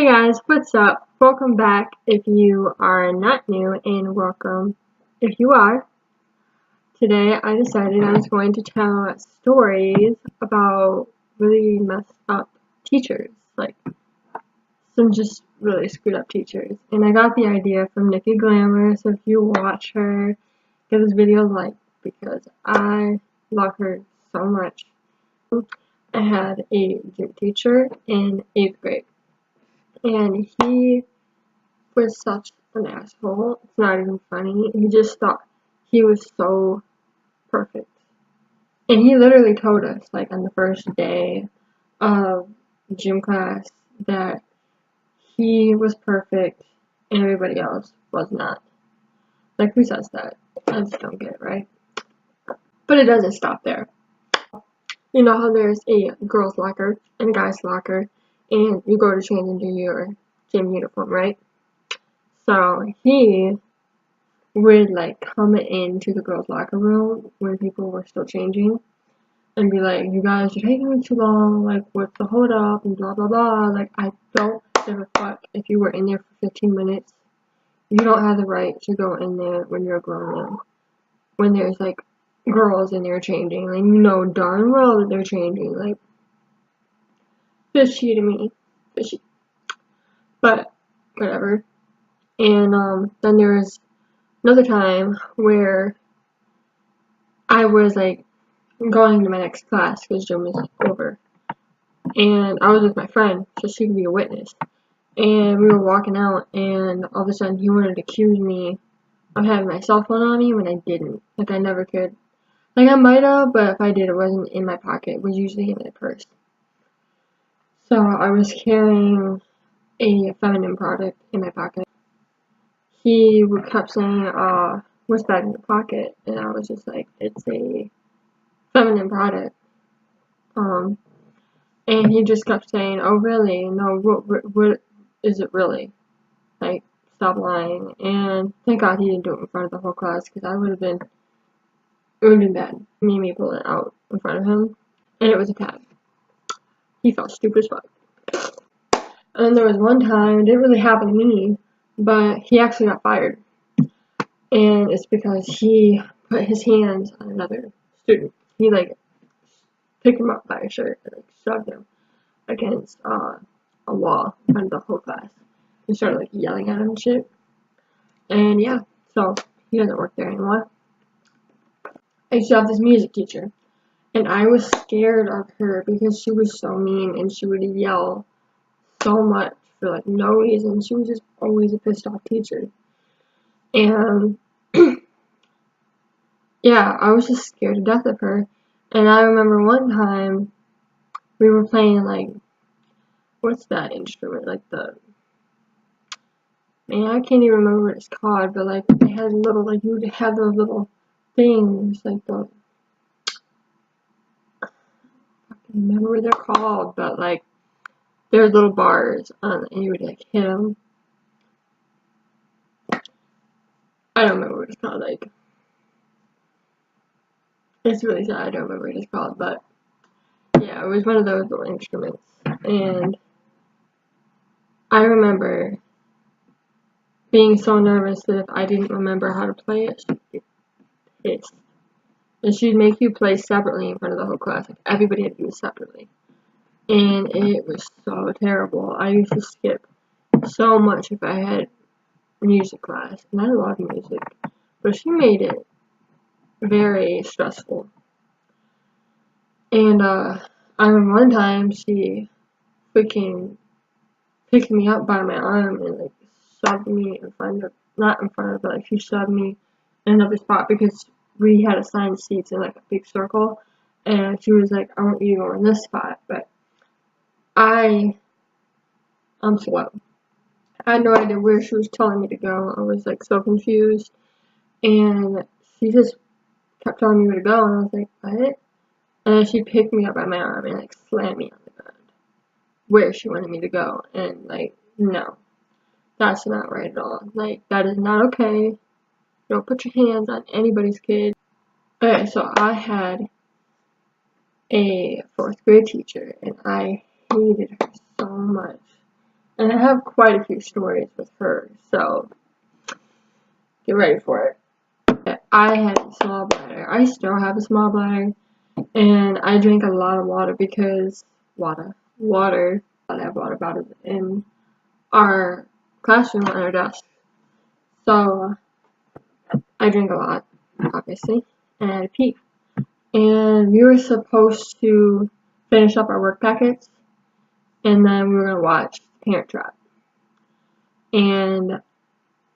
Hey guys, what's up? Welcome back if you are not new, and welcome if you are. Today I decided I was going to tell stories about really messed up teachers, like some just really screwed up teachers. And I got the idea from Nikki Glamour, so if you watch her, give this video a like because I love her so much. I had a gym teacher in 8th grade, and he was such an asshole. It's not even funny. He just thought he was so perfect. And he literally told us, like, on the first day of gym class, that he was perfect and everybody else was not. Like, who says that? I just don't get it, right? But it doesn't stop there. You know how there's a girls' locker and a guys' locker, and you go to change into your gym uniform, right? So he would like come into the girls' locker room when people were still changing and be like, "You guys are taking too long, like what's the hold up," and blah blah blah. Like, I don't give a fuck if you were in there for 15 minutes. You don't have the right to go in there when you're a grown man. When there's like girls in there changing, like you know darn well that they're changing. Like, fishy to me. Fishy. But whatever. And then there was another time where I was like going to my next class because gym was over, and I was with my friend so she could be a witness, and we were walking out, and all of a sudden he wanted to accuse me of having my cell phone on me when I didn't. Like, I never could. Like, I might have, but if I did, it wasn't in my pocket. It was usually in my purse. So I was carrying a feminine product in my pocket. He kept saying, "What's that in your pocket?" And I was just like, "It's a feminine product." And he just kept saying, "Oh, really? No, what is it really? Like, stop lying." And thank God he didn't do it in front of the whole class, because it would have been bad. Me pull it out in front of him, and it was a tab. He felt stupid as fuck. And then there was one time, it didn't really happen to me, but he actually got fired. And it's because he put his hands on another student. He, like, picked him up by his shirt and, like, shoved him against a wall in front of the whole class and started like yelling at him and shit. And yeah, so he doesn't work there anymore. I used to have this music teacher, and I was scared of her because she was so mean and she would yell so much for like no reason. She was just always a pissed off teacher. And yeah, I was just scared to death of her. And I remember one time we were playing like, what's that instrument? Like the, man, I can't even remember what it's called, but like they had little, like you would have those little things, like the, I can't remember what they're called, but like there's little bars on, and you would like hit them. I don't remember what it's called. Like, it's really sad. I don't remember what it's called, but yeah, it was one of those little instruments, and I remember being so nervous that if I didn't remember how to play it, she'd get pissed. And she'd make you play separately in front of the whole class. Like, everybody had to do it separately. And it was so terrible. I used to skip so much if I had music class. And I love music. But she made it very stressful. And I remember one time she freaking picked me up by my arm and like shoved me in front of, not in front of, but like she shoved me in another spot because we had assigned seats in like a big circle, and she was like, "I want you to go in this spot," but I'm slow. I had no idea where she was telling me to go. I was like so confused, and she just kept telling me where to go, and I was like, "What?" And then she picked me up by my arm and like slammed me on the ground where she wanted me to go, and like, no. That's not right at all. Like, that is not okay. Don't put your hands on anybody's kid. Okay, so I had a 4th grade teacher, and I hated her so much. And I have quite a few stories with her, so get ready for it. I had a small bladder. I still have a small bladder, and I drink a lot of water because water. I have water bottles in our classroom on our desk. So I drink a lot, obviously, and I had to pee. And we were supposed to finish up our work packets, and then we were gonna watch Parent Trap. And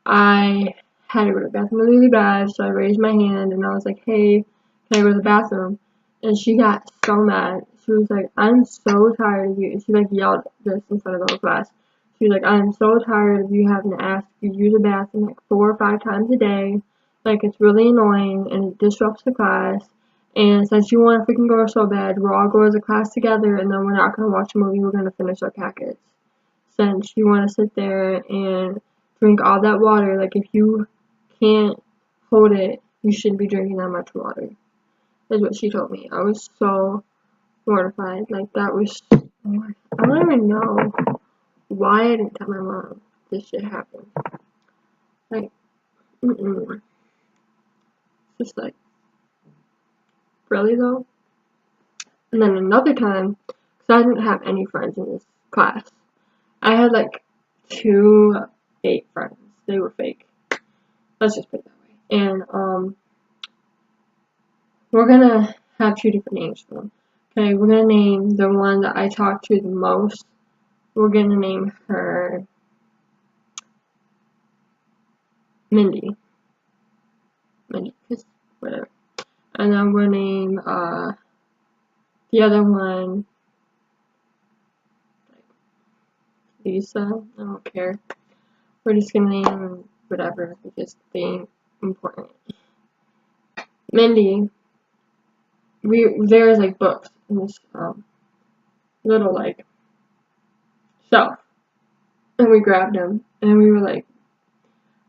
I had to go to the bathroom really bad, so I raised my hand and I was like, "Hey, can I go to the bathroom?" And she got so mad. She was like, "I'm so tired of you." And she like yelled this in front of the whole class. She was like, "I'm so tired of you having to ask to use the bathroom like 4 or 5 times a day. Like it's really annoying and it disrupts the class. And since you want to freaking go so bad, we'll all go as a class together and then we're not gonna watch a movie. We're gonna finish our packets. Since you want to sit there and drink all that water, like if you can't hold it, you shouldn't be drinking that much water." Is what she told me. I was so mortified. Like that was. I don't even know why I didn't tell my mom this shit happened. Like, just like, really though. And then another time, because I didn't have any friends in this class, I had like 2 fake friends. They were fake. Let's just put it that way. And we're gonna have 2 different names for them. Okay, we're gonna name the one that I talk to the most. We're gonna name her Mindy, cause whatever. And then we're gonna name the other one Lisa. I don't care. We're just gonna name whatever because they ain't important. Mindy, there's like books in this little like shelf, and we grabbed them and we were like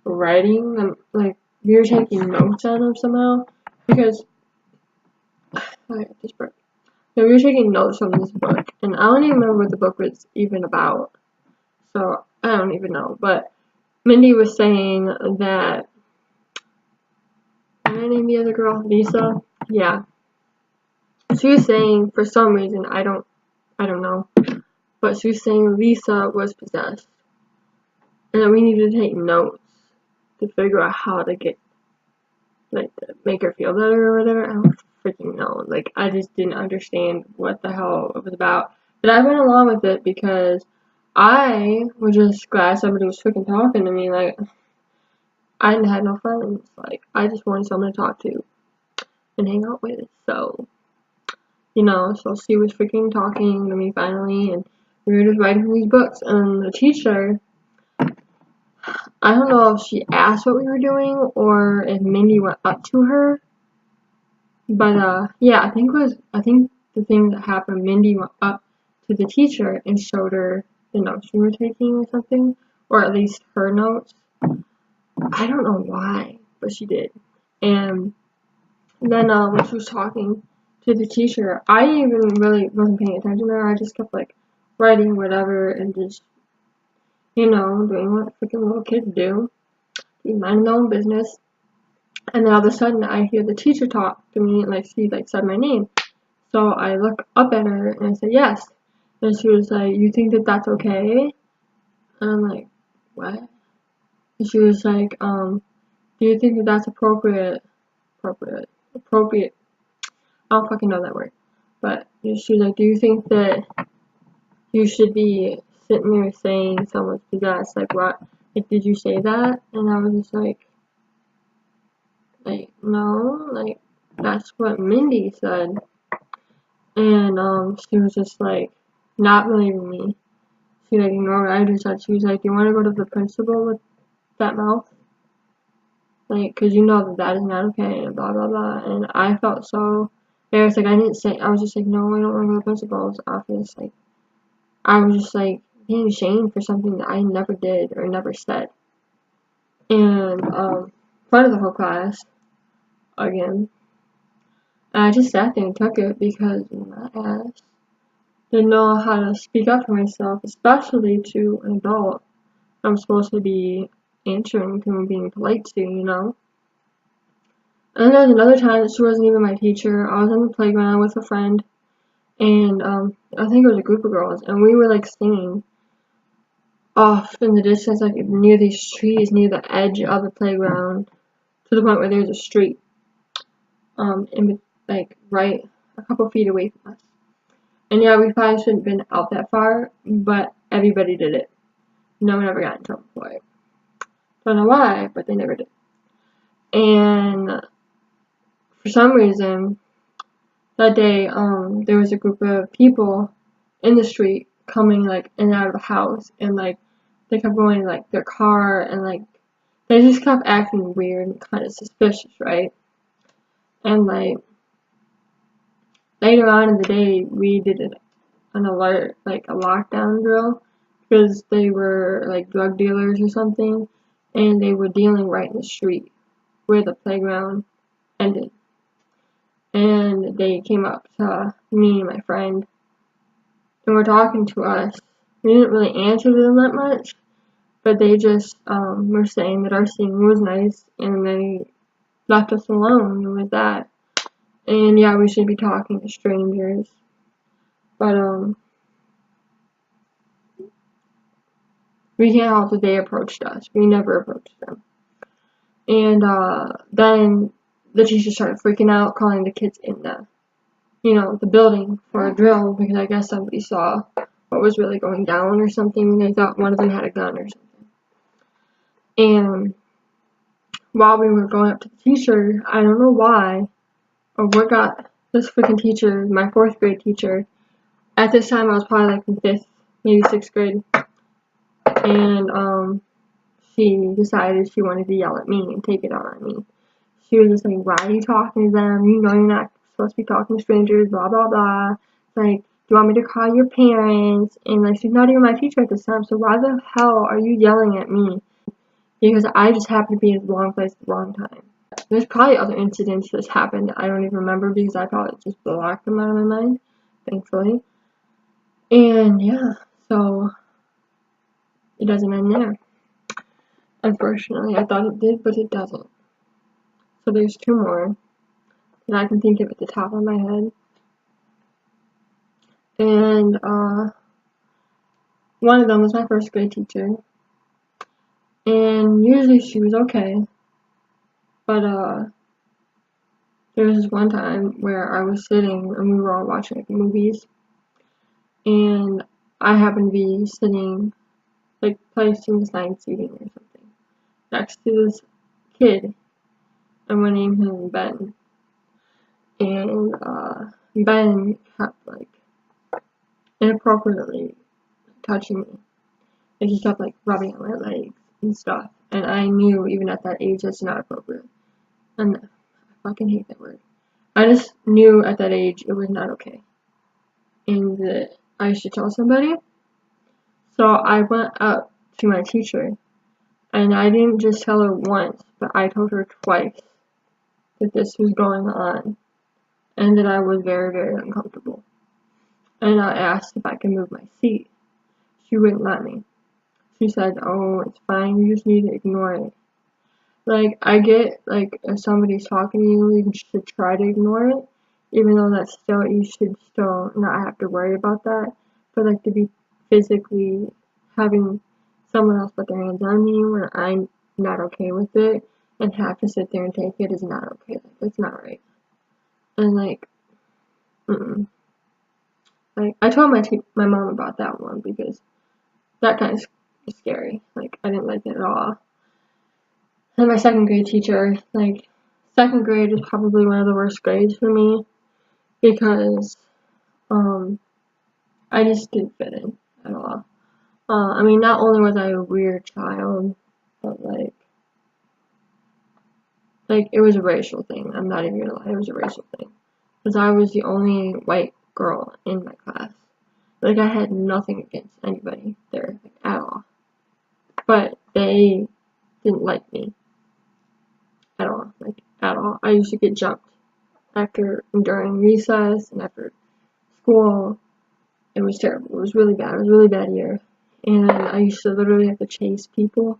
writing them, like we were taking notes on them somehow because just broke. So we were taking notes from this book, and I don't even remember what the book was even about. So I don't even know. But Mindy was saying that. Can I name the other girl? Lisa? Yeah. She was saying for some reason I don't know. But she was saying Lisa was possessed. And that we needed to take notes to figure out how to get to make her feel better or whatever. I don't freaking know. Like I just didn't understand what the hell it was about. But I went along with it because I was just glad somebody was freaking talking to me. Like I didn't have no friends. Like I just wanted someone to talk to and hang out with. So so she was freaking talking to me finally, and we were just writing these books. And the teacher, I don't know if she asked what we were doing or if Mindy went up to her. But yeah, I think the thing that happened, Mindy went up to the teacher and showed her the notes we were taking or something, or at least her notes. I don't know why, but she did. And then when she was talking to the teacher, I even really wasn't paying attention to her. I just kept like writing whatever and just doing what freaking little kids do, minding their own business. And then all of a sudden, I hear the teacher talk to me, and like she like said my name. So I look up at her and I said yes. And she was like, "You think that that's okay?" And I'm like, "What?" And she was like, "Do you think that that's appropriate? Appropriate? I don't fucking know that word." But she was like, "Do you think that you should be sitting there saying someone's possessed? Like what? Like did you say that?" And I was just like no, like that's what Mindy said. And she was just like not believing me. She like ignored what I just said. She was like, "You want to go to the principal with that mouth? Like, cause you know that is not okay." And blah blah blah. And I felt so embarrassed. Like I didn't say. I was just like, "No, I don't want to go to the principal's office." Like I was just like being ashamed for something that I never did or never said. And in front of the whole class again. I just sat there and took it because my ass. didn't know how to speak up for myself, especially to an adult I'm supposed to be answering to and being polite to, you know? And then there was another time that she wasn't even my teacher. I was on the playground with a friend, and I think it was a group of girls, and we were like singing off in the distance, like near these trees, near the edge of the playground, to the point where there's a street, like right a couple feet away from us. And yeah, we probably shouldn't have been out that far, but everybody did it. No one ever got in trouble for it. Don't know why, but they never did. And for some reason, that day, there was a group of people in the street coming like in and out of the house, and like they kept going like their car, and like they just kept acting weird and kind of suspicious, right? And like later on in the day, we did an alert, like a lockdown drill, because they were like drug dealers or something, and they were dealing right in the street where the playground ended. And they came up to me and my friend and were talking to us. We didn't really answer to them that much, but they just were saying that our singing was nice, and they left us alone with that. And yeah, we should be talking to strangers, but we can't help that they approached us. We never approached them. And then the teacher started freaking out, calling the kids in the building for a drill, because I guess somebody saw what was really going down or something. They thought one of them had a gun or something. And while we were going up to the teacher, I don't know why or what got this freaking teacher, my 4th grade teacher. At this time, I was probably like in 5th, maybe 6th grade, and she decided she wanted to yell at me and take it out on me. She was just like, "Why are you talking to them? You know you're not supposed to be talking to strangers, blah, blah, blah. Like, do you want me to call your parents?" And like, she's not even my teacher at this time, so why the hell are you yelling at me? Because I just happened to be in the wrong place at the wrong time. There's probably other incidents that's happened that I don't even remember, because I probably just blocked them out of my mind, thankfully. And yeah, so it doesn't end there. Unfortunately, I thought it did, but it doesn't. So there's 2 more that I can think of at the top of my head. And one of them was my 1st grade teacher. And usually she was okay. But there was this one time where I was sitting and we were all watching like movies. And I happened to be sitting, like placed in assigned seating or something, next to this kid. I'm gonna name him Ben. And Ben kept like inappropriately touching me. Like he kept like rubbing on my legs and stuff. And I knew even at that age that's not appropriate. And I fucking hate that word. I just knew at that age it was not okay. And that I should tell somebody. So I went up to my teacher. And I didn't just tell her once, but I told her twice that this was going on. And that I was very, very uncomfortable. And I asked if I could move my seat. She wouldn't let me. She said, "Oh, it's fine, you just need to ignore it." Like, I get, like, if somebody's talking to you, you should try to ignore it, even though that's still, you should still not have to worry about that. But, like, to be physically having someone else put their hands on me when I'm not okay with it, and have to sit there and take it is not okay. Like, that's not right. And, like, like, I told my mom about that one, because that kind of scary. Like, I didn't like it at all. And my 2nd grade teacher, like, 2nd grade is probably one of the worst grades for me, because I just didn't fit in at all. I mean, not only was I a weird child, but like it was a racial thing. I'm not even gonna lie, it was a racial thing, because I was the only white girl in my class. Like, I had nothing against anybody there, like, at all. But they didn't like me at all, like, at all. I used to get jumped after and during recess and after school, it was terrible. It was really bad. It was a really bad year. And I used to literally have to chase people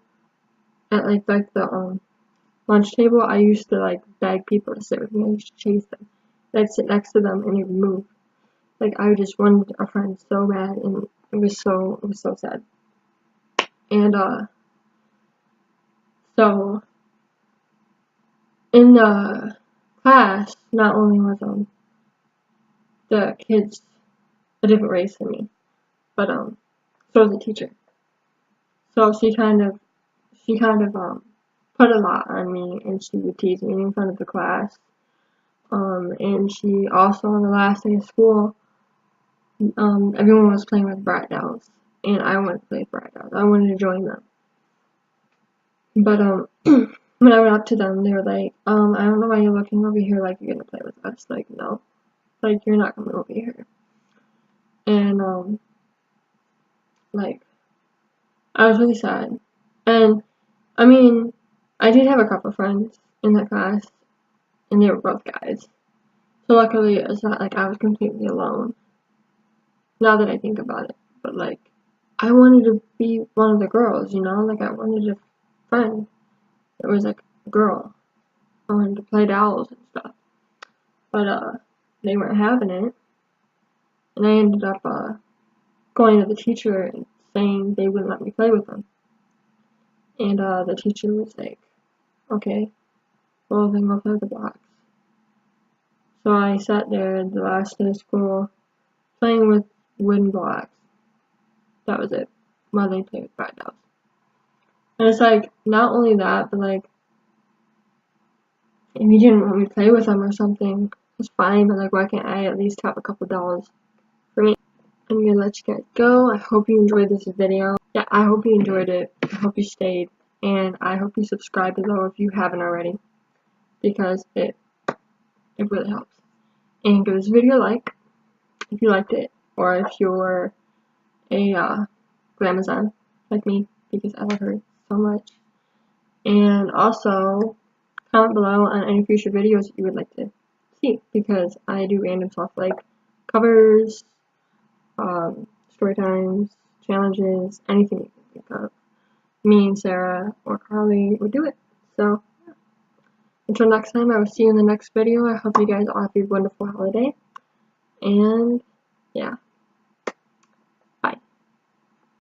at like the lunch table. I used to like beg people to sit with me. I used to chase them. I'd sit next to them and they'd move. Like I just wanted a friend so bad, and it was so sad. And so in the class, not only was the kids a different race than me, but so was the teacher. So she kind of put a lot on me, and she would tease me in front of the class. And she also, on the last day of school, everyone was playing with brat dolls, and I wanted to play with brat dolls. I wanted to join them. But when I went up to them, they were like, I don't know why you're looking over here like you're gonna play with us. Like, no, like you're not coming over here. And like, I was really sad. And I mean, I did have a couple friends in that class, and they were both guys. So luckily, it's not like I was completely alone. Now that I think about it, but like, I wanted to be one of the girls, you know, like I wanted a friend that was like a girl. I wanted to play dolls and stuff, but they weren't having it, and I ended up going to the teacher and saying they wouldn't let me play with them, and the teacher was like, okay, well then go play with the blocks. So I sat there the last day of school playing with wooden blocks. That was it, while they played with brat dolls. And it's like, not only that, but like, if you didn't want me to play with them or something, it's fine, but like, why can't I at least have a couple dolls for me? I'm gonna let you guys go. I hope you enjoyed this video. Yeah, I hope you enjoyed it. I hope you stayed, and I hope you subscribe below if you haven't already, because it really helps. And give this video a like if you liked it, or if you're a Glamazon like me, because I love her so much. And also comment below on any future videos that you would like to see, because I do random stuff like covers, story times, challenges, anything you can think of. Me and Sarah or Carly would do it. So yeah. Until next time, I will see you in the next video. I hope you guys all have a wonderful holiday. And yeah.